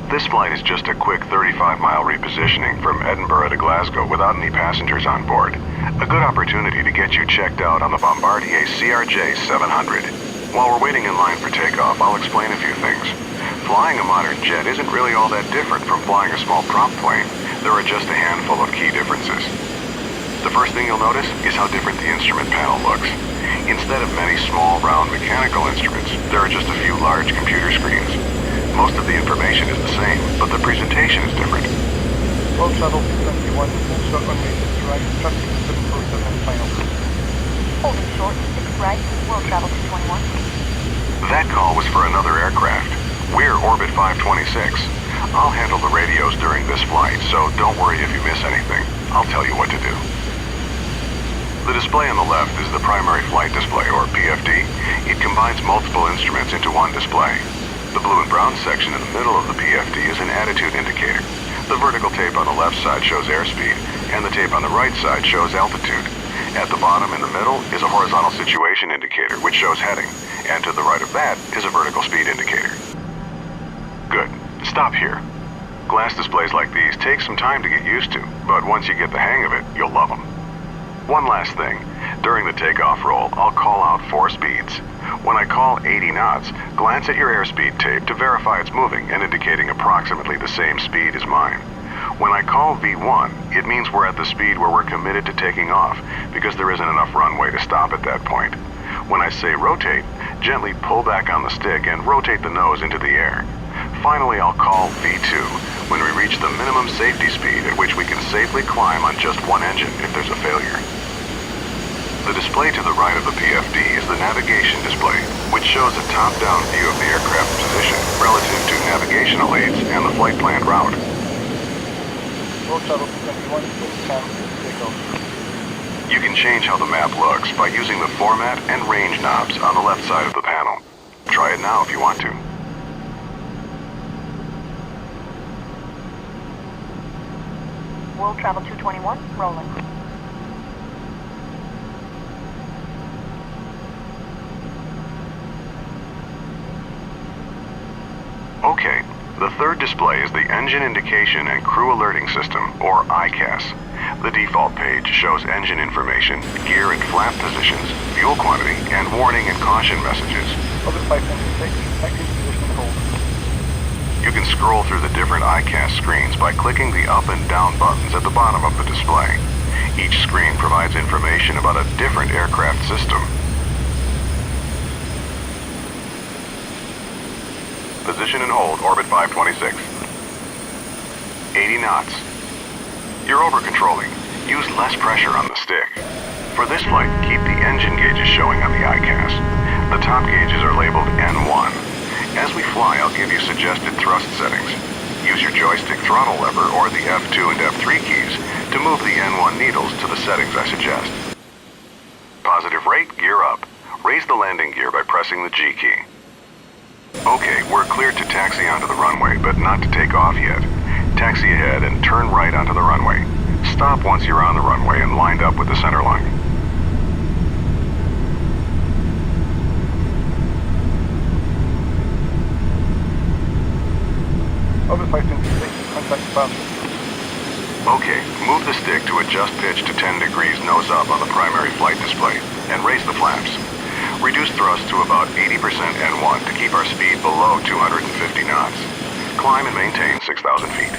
This flight is just a quick 35-mile repositioning from Edinburgh to Glasgow without any passengers on board. A good opportunity to get you checked out on the Bombardier CRJ700. While we're waiting in line for takeoff, I'll explain a few things. Flying a modern jet isn't really all that different from flying a small prop plane. There are just a handful of key differences. The first thing you'll notice is how different the instrument panel looks. Instead of many small, round mechanical instruments, there are just a few large computer screens. Most of the information is the same, but the presentation is different. World Shuttle 21, full short on maintenance right, traffic 747 and final. Holding short, 6 right, World Travel 221. That call was for another aircraft. We're Orbit 526. I'll handle the radios during this flight, so don't worry if you miss anything. I'll tell you what to do. The display on the left is the primary flight display, or PFD. It combines multiple instruments into one display. The blue and brown section in the middle of the PFD is an attitude indicator. The vertical tape on the left side shows airspeed, and the tape on the right side shows altitude. At the bottom in the middle is a horizontal situation indicator, which shows heading, and to the right of that is a vertical speed indicator. Good. Stop here. Glass displays like these take some time to get used to, but once you get the hang of it, you'll love them. One last thing. During the takeoff roll, I'll call out 4 speeds. When I call 80 knots, glance at your airspeed tape to verify it's moving and indicating approximately the same speed as mine. When I call V1, it means we're at the speed where we're committed to taking off, because there isn't enough runway to stop at that point. When I say rotate, gently pull back on the stick and rotate the nose into the air. Finally, I'll call V2, when we reach the minimum safety speed at which we can safely climb on just one engine if there's a failure. The display to the right of the PFD is the navigation display, which shows a top-down view of the aircraft's position relative to navigational aids and the flight planned route. World Shuttle 21, full count, takeoff. You can change how the map looks by using the format and range knobs on the left side of the panel. Try it now if you want to. World Travel 221, rolling. Okay, the third display is the Engine Indication and Crew Alerting System, or ICAS. The default page shows engine information, gear and flap positions, fuel quantity, and warning and caution messages. Orbit 526, active position and hold. You can scroll through the different ICAS screens by clicking the up and down buttons at the bottom of the display. Each screen provides information about a different aircraft system. Position and hold, Orbit 526. 80 knots. You're over-controlling. Use less pressure on the stick. For this flight, keep the engine gauges showing on the ICAS. The top gauges are labeled N1. As we fly, I'll give you suggested thrust settings. Use your joystick throttle lever or the F2 and F3 keys to move the N1 needles to the settings I suggest. Positive rate, gear up. Raise the landing gear by pressing the G key. Okay, we're cleared to taxi onto the runway, but not to take off yet. Taxi ahead and turn right onto the runway. Stop once you're on the runway and lined up with the center line. Orbit 526, contact above. Okay, move the stick to adjust pitch to 10 degrees nose up on the primary flight display, and raise the flaps. Reduce thrust to about 80% N1 to keep our speed below 250 knots. Climb and maintain 6,000 feet.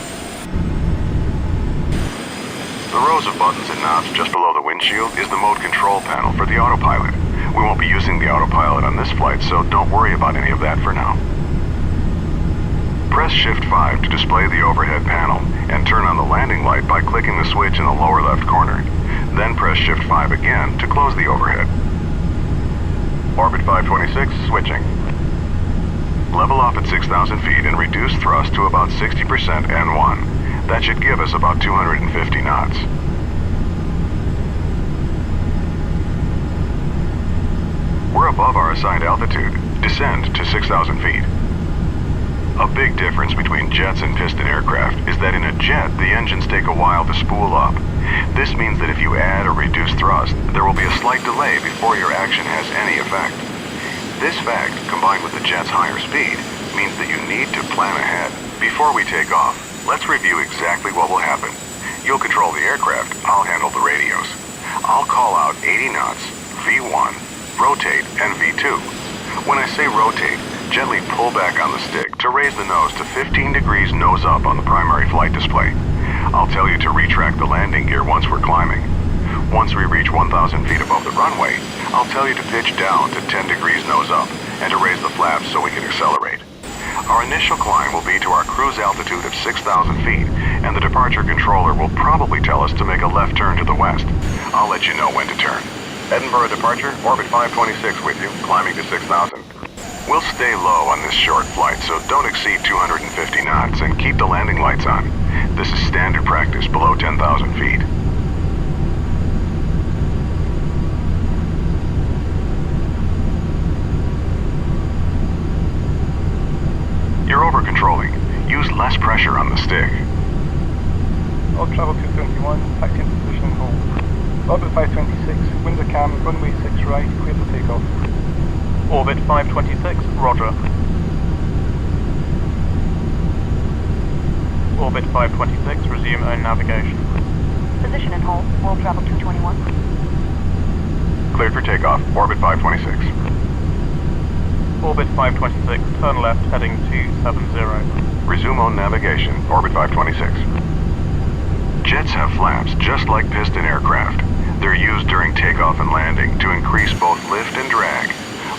The rows of buttons and knobs just below the windshield is the mode control panel for the autopilot. We won't be using the autopilot on this flight, so don't worry about any of that for now. Press Shift 5 to display the overhead panel, and turn on the landing light by clicking the switch in the lower left corner. Then press Shift 5 again to close the overhead. Orbit 526, switching. Level off at 6,000 feet and reduce thrust to about 60% N1. That should give us about 250 knots. We're above our assigned altitude. Descend to 6,000 feet. A big difference between jets and piston aircraft is that in a jet, the engines take a while to spool up. This means that if you add or reduce thrust, there will be a slight delay before your action has any effect. This fact, combined with the jet's higher speed, means that you need to plan ahead. Before we take off, let's review exactly what will happen. You'll control the aircraft, I'll handle the radios. I'll call out 80 knots, V1, rotate, and V2. When I say rotate, gently pull back on the stick to raise the nose to 15 degrees nose up on the primary flight display. I'll tell you to retract the landing gear once we're climbing. Once we reach 1,000 feet above the runway, I'll tell you to pitch down to 10 degrees nose up and to raise the flaps so we can accelerate. Our initial climb will be to our cruise altitude of 6,000 feet, and the departure controller will probably tell us to make a left turn to the west. I'll let you know when to turn. Edinburgh departure, orbit 526 with you, climbing to 6,000. We'll stay low on this short flight, so don't exceed 250 knots and keep the landing lights on. This is standard practice below 10,000 feet. You're over-controlling. Use less pressure on the stick. All travel 221, taxi into position and hold. Orbit 526, winds are calm, runway 6 right, clear for takeoff. Orbit 526, roger. Orbit 526, resume own navigation. Position and hold. World travel 221. Cleared for takeoff, orbit 526. Orbit 526, turn left, heading 270. Resume on navigation, orbit 526. Jets have flaps just like piston aircraft. They're used during takeoff and landing to increase both lift and drag.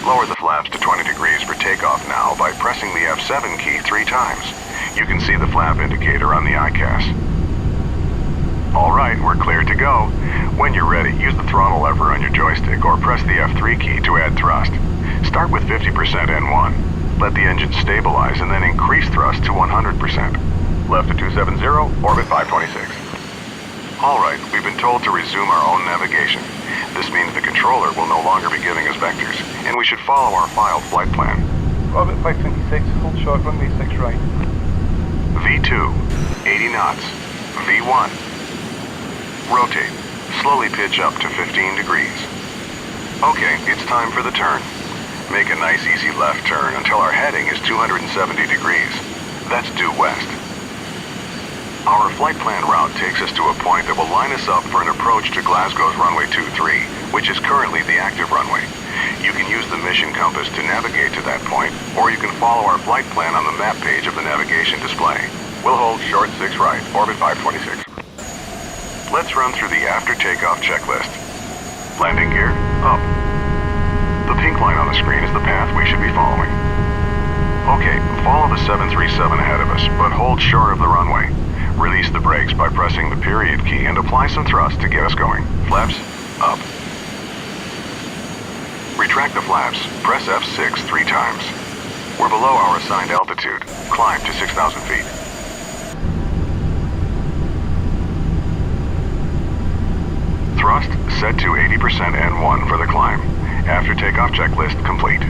Lower the flaps to 20 degrees for takeoff now by pressing the F7 key 3 times. You can see the flap indicator on the ICAS. All right, we're cleared to go. When you're ready, use the throttle lever on your joystick or press the F3 key to add thrust. Start with 50% N1. Let the engine stabilize and then increase thrust to 100%. Left to 270, orbit 526. All right, we've been told to resume our own navigation. This means the controller will no longer be giving us vectors, and we should follow our filed flight plan. Orbit 526, hold short, runway 6 right. V2, 80 knots. V1. Rotate. Slowly pitch up to 15 degrees. Okay, it's time for the turn. Make a nice easy left turn until our heading is 270 degrees. That's due west. Our flight plan route takes us to a point that will line us up for an approach to Glasgow's runway 23, which is currently the active runway. You can use the mission compass to navigate to that point, or you can follow our flight plan on the map page of the navigation display. We'll hold short 6 right, orbit 526. Let's run through the after takeoff checklist. Landing gear, up. The pink line on the screen is the path we should be following. Okay, follow the 737 ahead of us, but hold short of the runway. Release the brakes by pressing the period key and apply some thrust to get us going. Flaps, up. Retract the flaps, press F6 3 times. We're below our assigned altitude. Climb to 6,000 feet. Thrust set to 80% N1 for the climb. After takeoff checklist complete.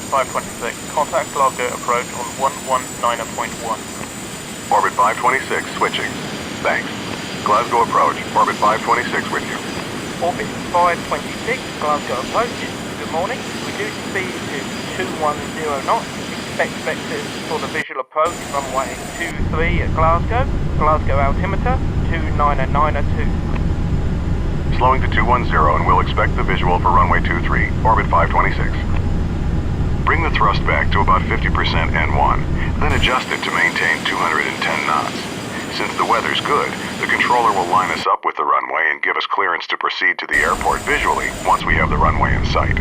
526, contact Glasgow approach on 119.1. Orbit 526, switching. Thanks. Glasgow approach, Orbit 526 with you. Orbit 526, Glasgow approach. Good morning. Reduce speed to 210 knots. Expect vectors for the visual approach, runway 23 at Glasgow. Glasgow altimeter 29902. Slowing to 210 and we'll expect the visual for runway 23, Orbit 526. Bring the thrust back to about 50% N1, then adjust it to maintain 210 knots. Since the weather's good, the controller will line us up with the runway and give us clearance to proceed to the airport visually once we have the runway in sight.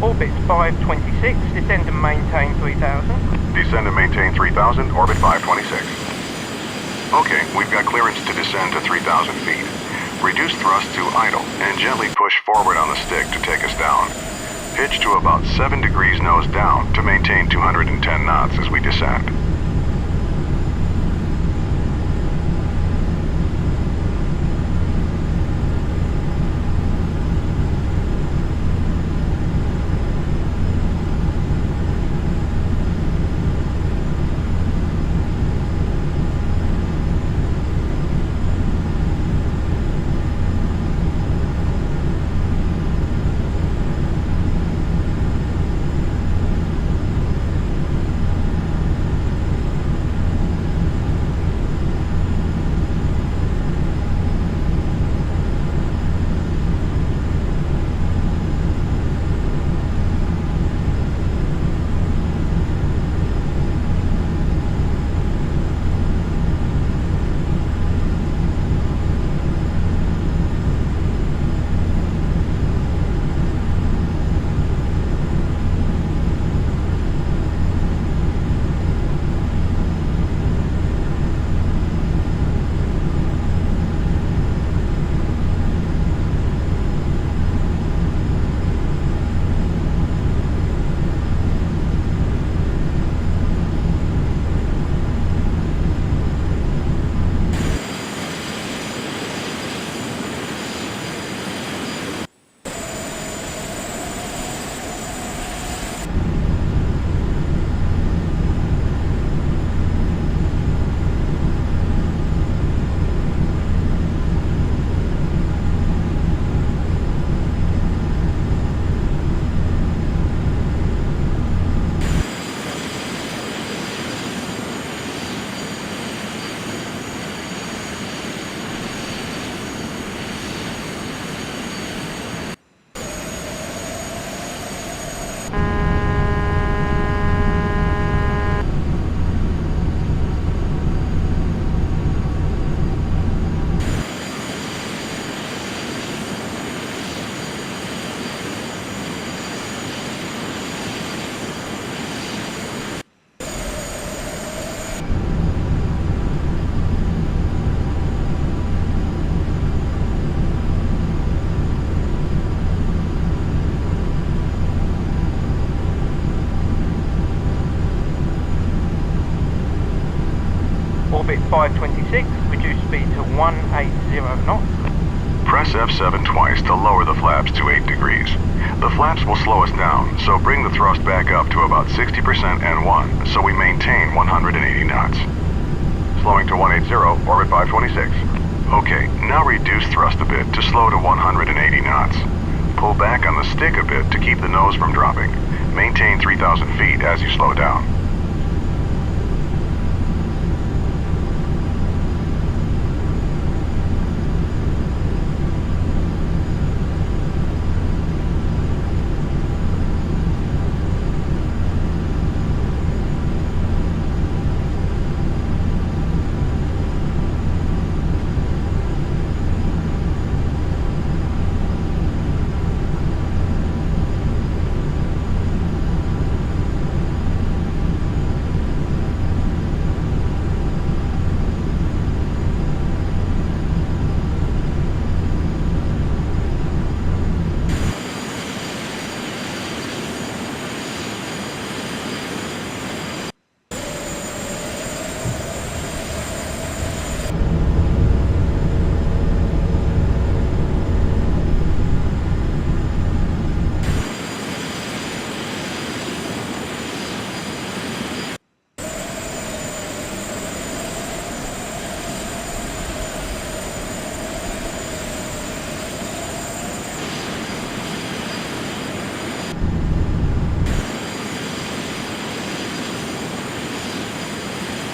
Orbit 526, descend and maintain 3000. Descend and maintain 3000, Orbit 526. Okay, we've got clearance to descend to 3000 feet. Reduce thrust to idle and gently push forward on the stick to take us down. Pitch to about 7 degrees nose down to maintain 210 knots as we descend. Orbit 526, reduce speed to 180 knots. Press F7 twice to lower the flaps to 8 degrees. The flaps will slow us down, so bring the thrust back up to about 60% N1 so we maintain 180 knots. Slowing to 180, Orbit 526. Okay, now reduce thrust a bit to slow to 180 knots. Pull back on the stick a bit to keep the nose from dropping. Maintain 3,000 feet as you slow down.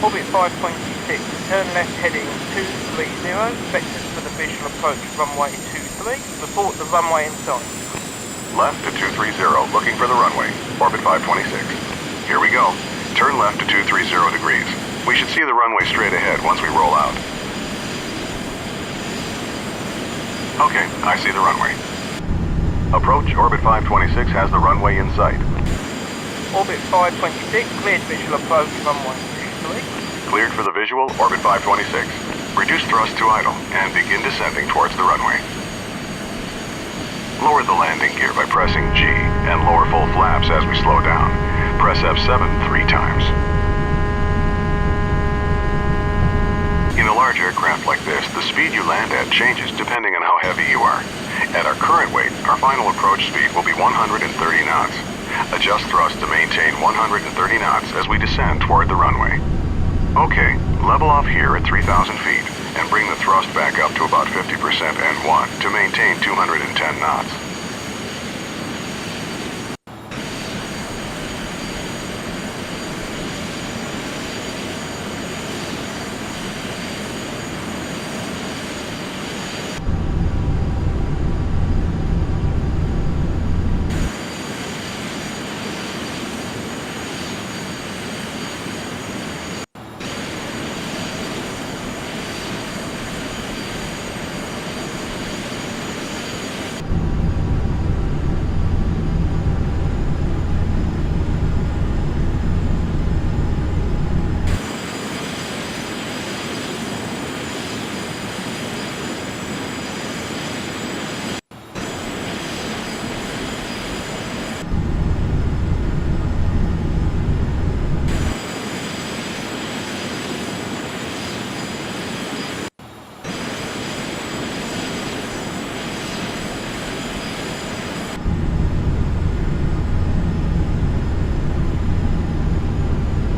Orbit 526, turn left heading 230, vectors for the visual approach runway 23, report the runway in sight. Left to 230, looking for the runway. Orbit 526. Here we go. Turn left to 230 degrees. We should see the runway straight ahead once we roll out. Okay, I see the runway. Approach, Orbit 526 has the runway in sight. Orbit 526, cleared visual approach runway 23. Cleared for the visual, Orbit 526. Reduce thrust to idle and begin descending towards the runway. Lower the landing gear by pressing G and lower full flaps as we slow down. Press F7 3 times. In a large aircraft like this, the speed you land at changes depending on how heavy you are. At our current weight, our final approach speed will be 130 knots. Adjust thrust to maintain 130 knots as we descend toward the runway. Okay, level off here at 3,000 feet and bring the thrust back up to about 50% N1 to maintain 210 knots.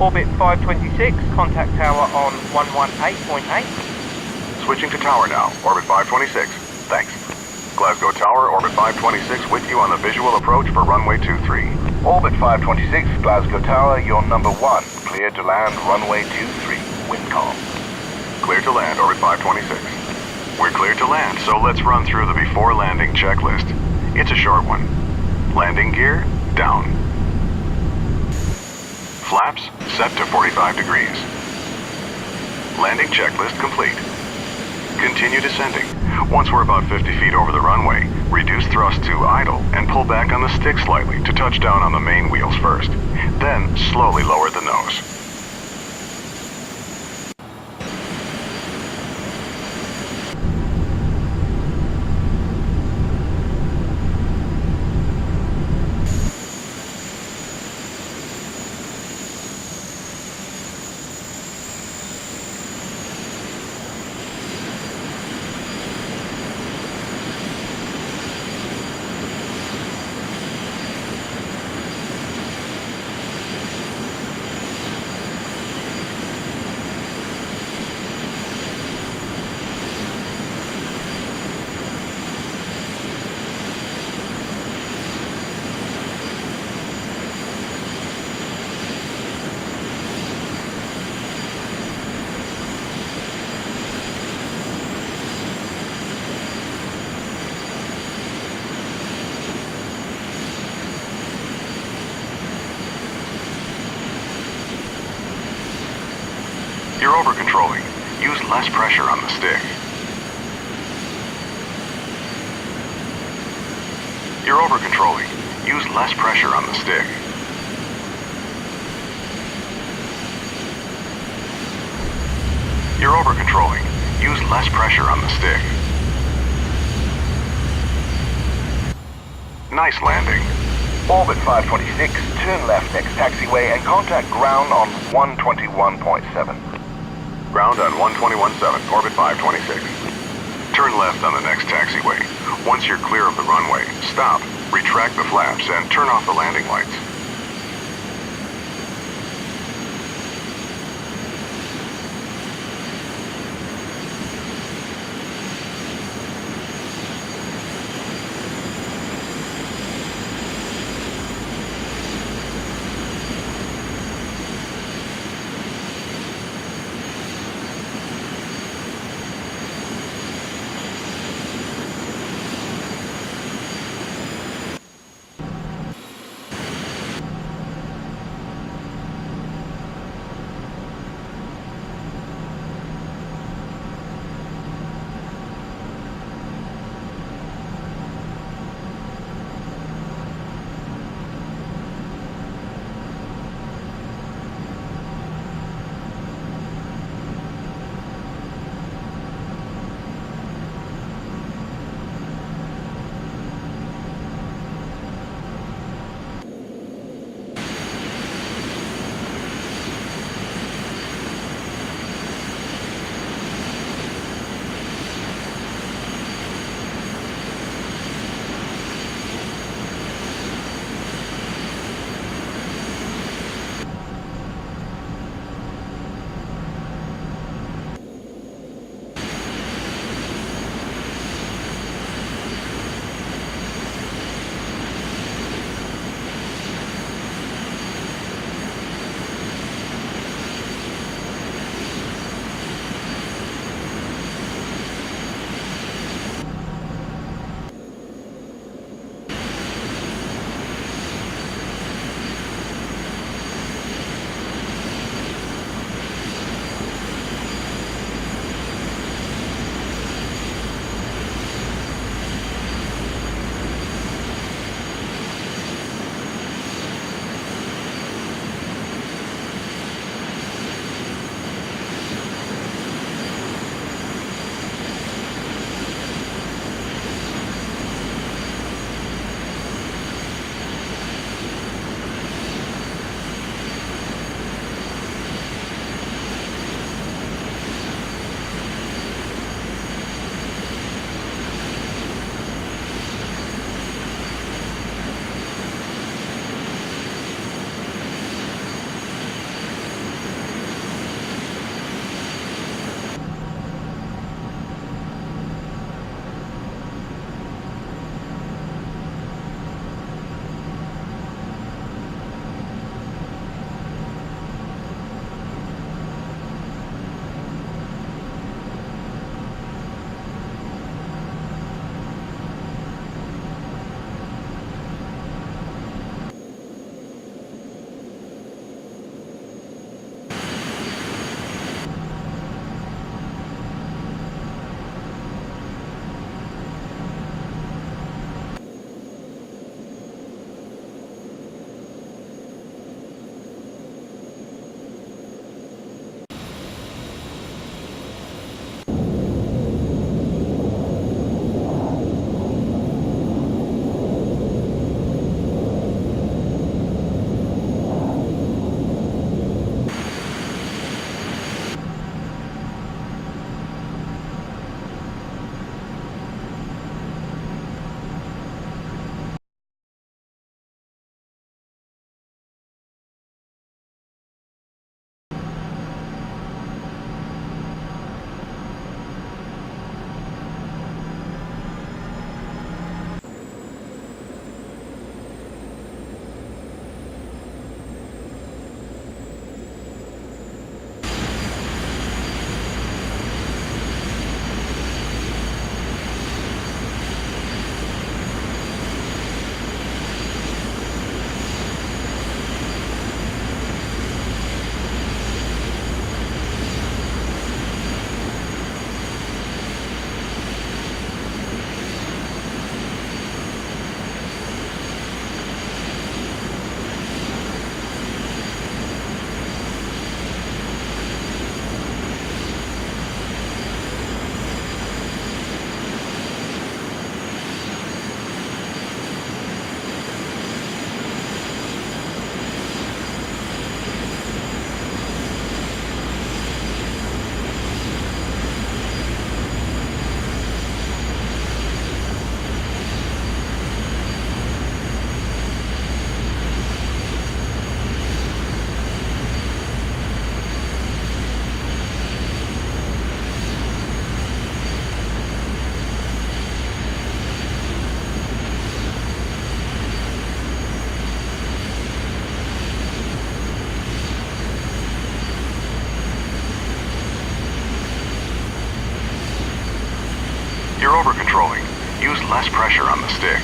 Orbit 526, contact tower on 118.8. Switching to tower now, Orbit 526. Thanks. Glasgow Tower, Orbit 526 with you on the visual approach for runway 23. Orbit 526, Glasgow Tower, you're number 1. Cleared to land, runway 23. Wind calm. Cleared to land, Orbit 526. We're cleared to land, so let's run through the before landing checklist. It's a short one. Landing gear, down. Flaps, set to 45 degrees. Landing checklist complete. Continue descending. Once we're about 50 feet over the runway, reduce thrust to idle and pull back on the stick slightly to touch down on the main wheels first. Then, slowly lower the nose. You're over-controlling. Use less pressure on the stick. You're over-controlling. Use less pressure on the stick. You're over-controlling. Use less pressure on the stick. Nice landing. Orbit 526, turn left next taxiway and contact ground on 121.7. Ground on 121.7, Orbit 526. Turn left on the next taxiway. Once you're clear of the runway, stop, retract the flaps, and turn off the landing lights. pressure on the stick.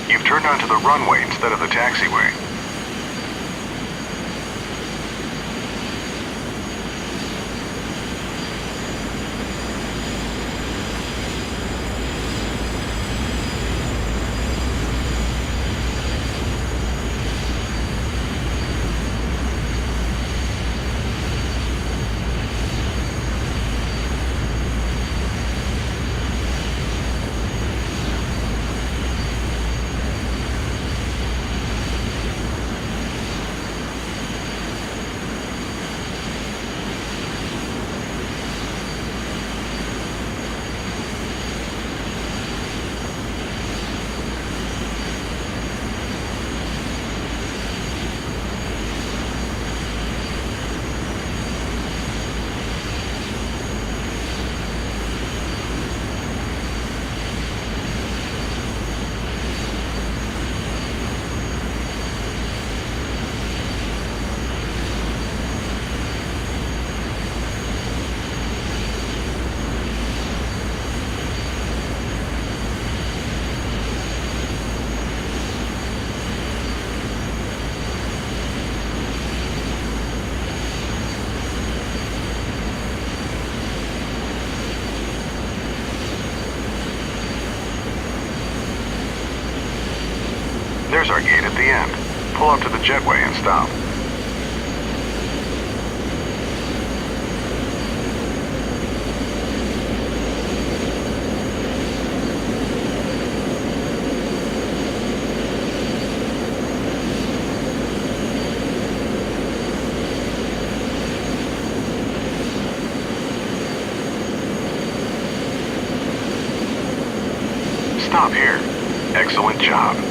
You've turned onto the runway instead of the taxiway. There's our gate at the end. Pull up to the jetway and stop. Stop here. Excellent job.